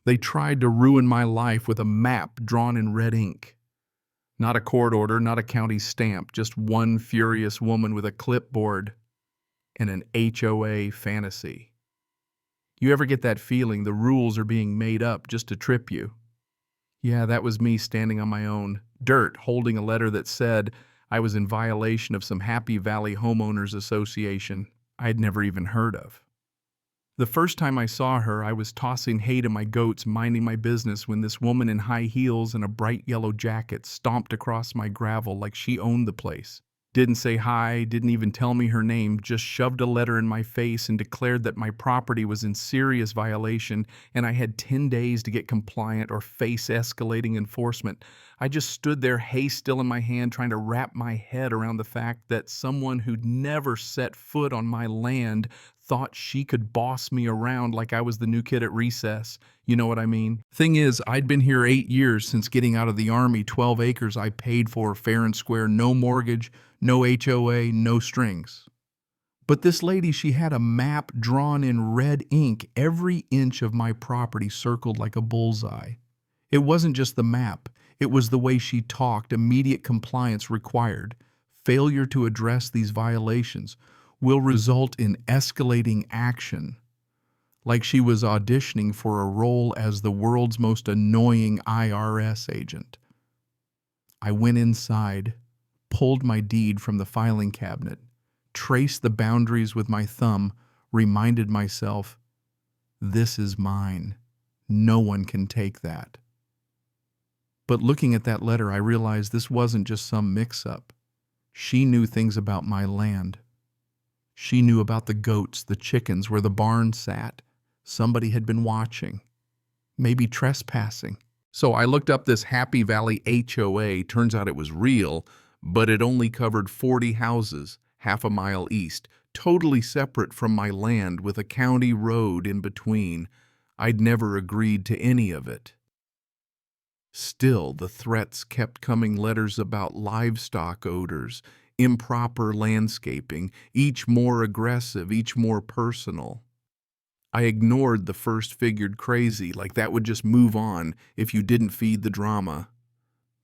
They tried to ruin my life with a map drawn in red ink. Not a court order, not a county stamp, just one furious woman with a clipboard and an HOA fantasy. You ever get that feeling the rules are being made up just to trip you? Yeah, that was me standing on my own dirt, holding a letter that said I was in violation of some Happy Valley Homeowners Association I'd never even heard of. The first time I saw her, I was tossing hay to my goats, minding my business, when this woman in high heels and a bright yellow jacket stomped across my gravel like she owned the place. Didn't say hi, didn't even tell me her name, just shoved a letter in my face and declared that my property was in serious violation and I had 10 days to get compliant or face escalating enforcement. I just stood there, hay still in my hand, trying to wrap my head around the fact that someone who'd never set foot on my land thought she could boss me around like I was the new kid at recess. You know what I mean? Thing is, I'd been here 8 years since getting out of the Army, 12 acres I paid for fair and square, no mortgage, no HOA, no strings. But this lady, she had a map drawn in red ink, every inch of my property circled like a bullseye. It wasn't just the map, it was the way she talked. Immediate compliance required. Failure to address these violations will result in escalating action. Like she was auditioning for a role as the world's most annoying IRS agent. I went inside, pulled my deed from the filing cabinet, traced the boundaries with my thumb, reminded myself, this is mine. No one can take that. But looking at that letter, I realized this wasn't just some mix-up. She knew things about my land. She knew about the goats, the chickens, where the barn sat. Somebody had been watching, maybe trespassing. So I looked up this Happy Valley HOA. Turns out it was real, but it only covered 40 houses, half a mile east, totally separate from my land with a county road in between. I'd never agreed to any of it. Still, the threats kept coming, letters about livestock odors, improper landscaping, each more aggressive, each more personal. I ignored the first, figured crazy, like that would just move on if you didn't feed the drama.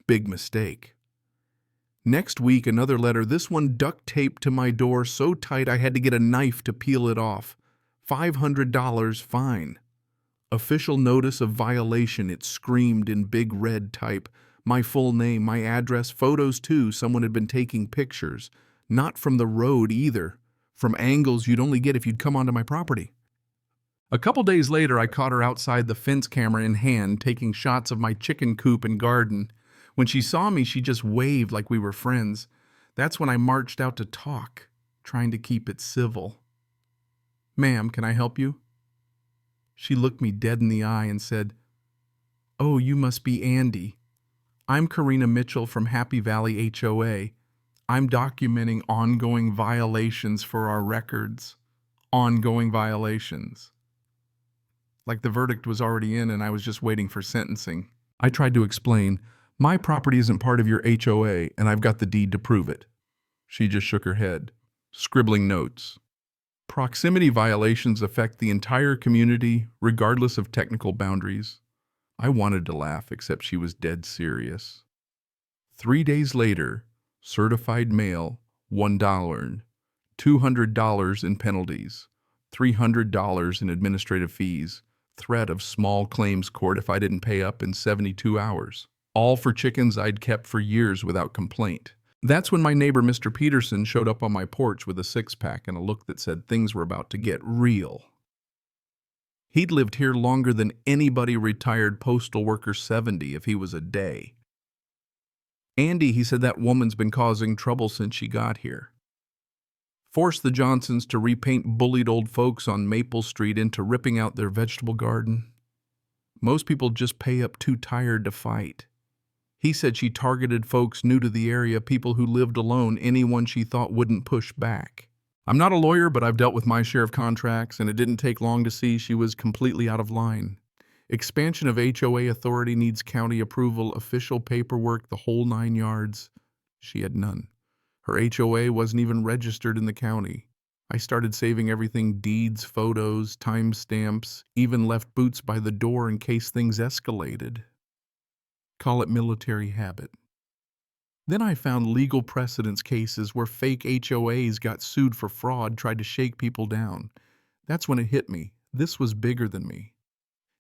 Big mistake. Next week, another letter, this one duct taped to my door so tight I had to get a knife to peel it off. $500 fine. Official notice of violation, it screamed in big red type. My full name, my address, photos too. Someone had been taking pictures. Not from the road either. From angles you'd only get if you'd come onto my property. A couple days later, I caught her outside, the fence camera in hand, taking shots of my chicken coop and garden. When she saw me, she just waved like we were friends. That's when I marched out to talk, trying to keep it civil. Ma'am, can I help you? She looked me dead in the eye and said, "Oh, you must be Andy. I'm Karina Mitchell from Happy Valley HOA. I'm documenting ongoing violations for our records." Ongoing violations. Like the verdict was already in and I was just waiting for sentencing. I tried to explain, my property isn't part of your HOA and I've got the deed to prove it. She just shook her head, scribbling notes. Proximity violations affect the entire community, regardless of technical boundaries. I wanted to laugh, except she was dead serious. 3 days later, certified mail, $1, $200 in penalties, $300 in administrative fees, threat of small claims court if I didn't pay up in 72 hours. All for chickens I'd kept for years without complaint. That's when my neighbor, Mr. Peterson, showed up on my porch with a six-pack and a look that said things were about to get real. He'd lived here longer than anybody retired postal worker 70 if he was a day. Andy, he said, that woman's been causing trouble since she got here. Forced the Johnsons to repaint bullied old folks on Maple Street into ripping out their vegetable garden. Most people just pay up too tired to fight. He said she targeted folks new to the area, people who lived alone, anyone she thought wouldn't push back. I'm not a lawyer, but I've dealt with my share of contracts, and it didn't take long to see she was completely out of line. Expansion of HOA authority needs county approval, official paperwork, the whole 9 yards. She had none. Her HOA wasn't even registered in the county. I started saving everything: deeds, photos, timestamps, even left boots by the door in case things escalated. Call it military habit. Then I found legal precedence cases where fake HOAs got sued for fraud, tried to shake people down. That's when it hit me. This was bigger than me.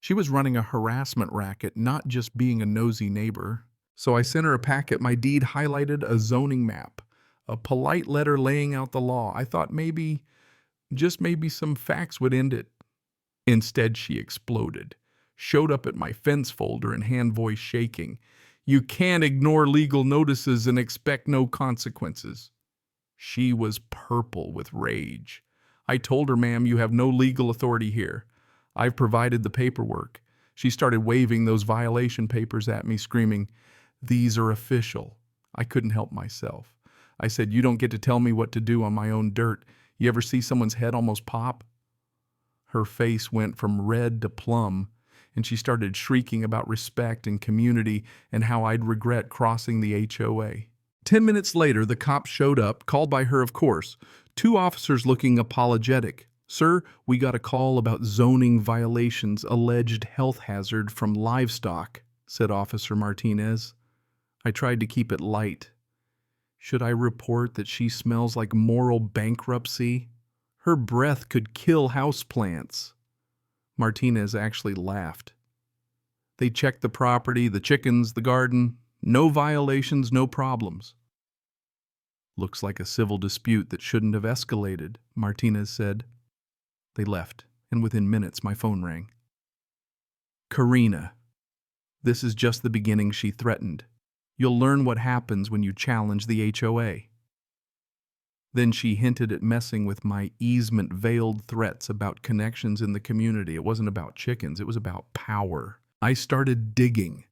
She was running a harassment racket, not just being a nosy neighbor. So I sent her a packet. My deed highlighted a zoning map, a polite letter laying out the law. I thought maybe, just maybe, some facts would end it. Instead, she exploded, showed up at my fence folder and hand voice shaking. You can't ignore legal notices and expect no consequences. She was purple with rage. I told her, ma'am, you have no legal authority here. I've provided the paperwork. She started waving those violation papers at me, screaming, these are official. I couldn't help myself. I said, you don't get to tell me what to do on my own dirt. You ever see someone's head almost pop? Her face went from red to plum, and she started shrieking about respect and community and how I'd regret crossing the HOA. 10 minutes later, the cops showed up, called by her, of course. 2 officers looking apologetic. Sir, we got a call about zoning violations, alleged health hazard from livestock, said Officer Martinez. I tried to keep it light. Should I report that she smells like moral bankruptcy? Her breath could kill houseplants. Martinez actually laughed. They checked the property, the chickens, the garden. No violations, no problems. Looks like a civil dispute that shouldn't have escalated, Martinez said. They left, and within minutes my phone rang. Karina. This is just the beginning, she threatened. You'll learn what happens when you challenge the HOA. Then she hinted at messing with my easement-veiled threats about connections in the community. It wasn't about chickens, it was about power. I started digging.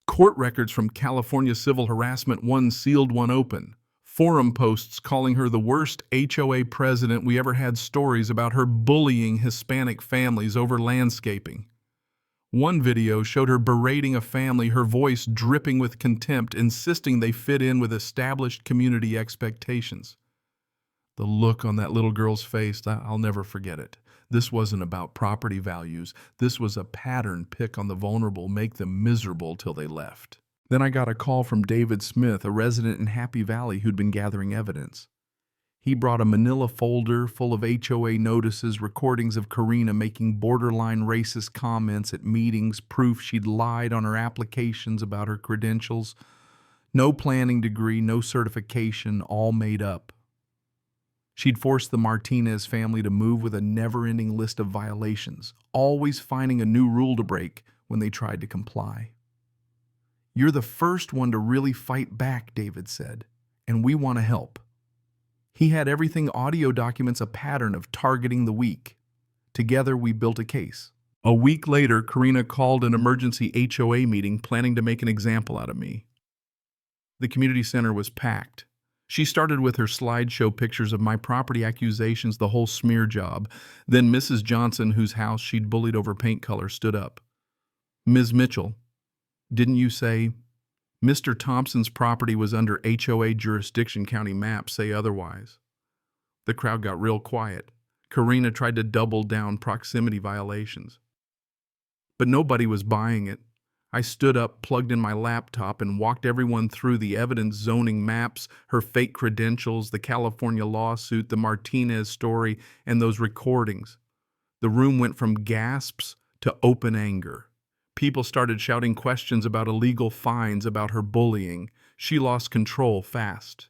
Court records from California civil harassment, one sealed, one open. Forum posts calling her the worst HOA president we ever had, stories about her bullying Hispanic families over landscaping. One video showed her berating a family, her voice dripping with contempt, insisting they fit in with established community expectations. The look on that little girl's face, I'll never forget it. This wasn't about property values. This was a pattern: pick on the vulnerable, make them miserable till they left. Then I got a call from David Smith, a resident in Happy Valley who'd been gathering evidence. He brought a manila folder full of HOA notices, recordings of Karina making borderline racist comments at meetings, proof she'd lied on her applications about her credentials. No planning degree, no certification, all made up. She'd forced the Martinez family to move with a never-ending list of violations, always finding a new rule to break when they tried to comply. You're the first one to really fight back, David said, and we want to help. He had everything: audio documents, a pattern of targeting the weak. Together, we built a case. A week later, Karina called an emergency HOA meeting, planning to make an example out of me. The community center was packed. She started with her slideshow pictures of my property accusations, the whole smear job. Then Mrs. Johnson, whose house she'd bullied over paint color, stood up. Ms. Mitchell, didn't you say Mr. Thompson's property was under HOA jurisdiction? County maps say otherwise. The crowd got real quiet. Karina tried to double down proximity violations. But nobody was buying it. I stood up, plugged in my laptop, and walked everyone through the evidence: zoning maps, her fake credentials, the California lawsuit, the Martinez story, and those recordings. The room went from gasps to open anger. People started shouting questions about illegal fines, about her bullying. She lost control fast.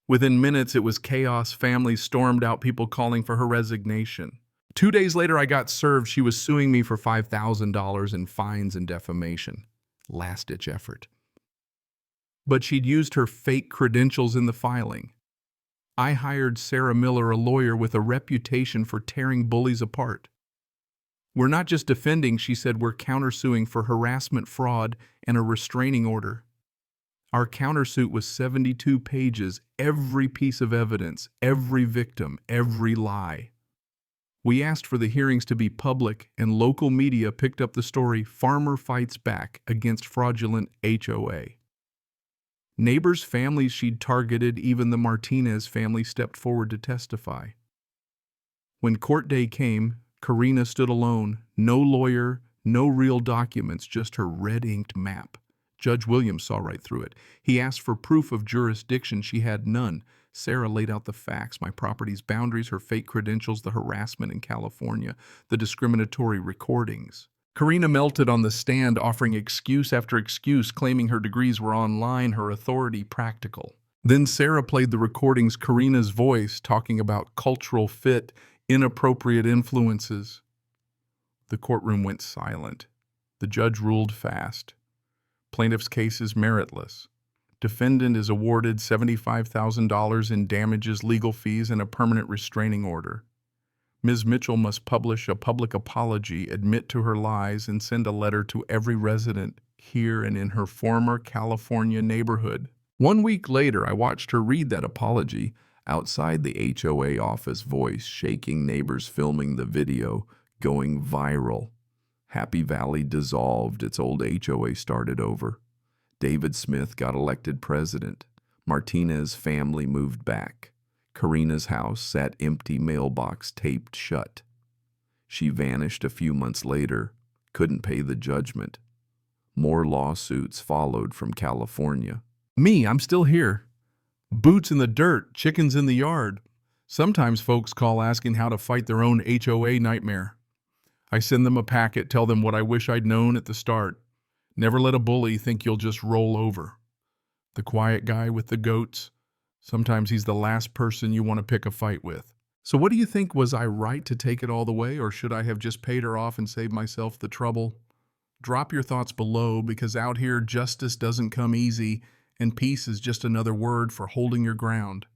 Within minutes, it was chaos. Families stormed out, people calling for her resignation. 2 days later, I got served. She was suing me for $5,000 in fines and defamation. Last-ditch effort. But she'd used her fake credentials in the filing. I hired Sarah Miller, a lawyer with a reputation for tearing bullies apart. We're not just defending, she said, we're countersuing for harassment, fraud, and a restraining order. Our countersuit was 72 pages, every piece of evidence, every victim, every lie. We asked for the hearings to be public, and local media picked up the story: Farmer Fights Back Against Fraudulent HOA. Neighbors, families she'd targeted, even the Martinez family, stepped forward to testify. When court day came, Karina stood alone. No lawyer, no real documents, just her red-inked map. Judge Williams saw right through it. He asked for proof of jurisdiction. She had none. Sarah laid out the facts, my property's boundaries, her fake credentials, the harassment in California, the discriminatory recordings. Karina melted on the stand, offering excuse after excuse, claiming her degrees were online, her authority practical. Then Sarah played the recordings, Karina's voice, talking about cultural fit, inappropriate influences. The courtroom went silent. The judge ruled fast. Plaintiff's case is meritless. Defendant is awarded $75,000 in damages, legal fees, and a permanent restraining order. Ms. Mitchell must publish a public apology, admit to her lies, and send a letter to every resident here and in her former California neighborhood. 1 week later, I watched her read that apology outside the HOA office, voice shaking, neighbors filming the video, going viral. Happy Valley dissolved, its old HOA started over. David Smith got elected president. Martinez's family moved back. Karina's house sat empty, mailbox taped shut. She vanished a few months later, couldn't pay the judgment. More lawsuits followed from California. Me, I'm still here. Boots in the dirt, chickens in the yard. Sometimes folks call asking how to fight their own HOA nightmare. I send them a packet, tell them what I wish I'd known at the start. Never let a bully think you'll just roll over. The quiet guy with the goats, sometimes he's the last person you want to pick a fight with. So what do you think? Was I right to take it all the way, or should I have just paid her off and saved myself the trouble? Drop your thoughts below, because out here justice doesn't come easy, and peace is just another word for holding your ground.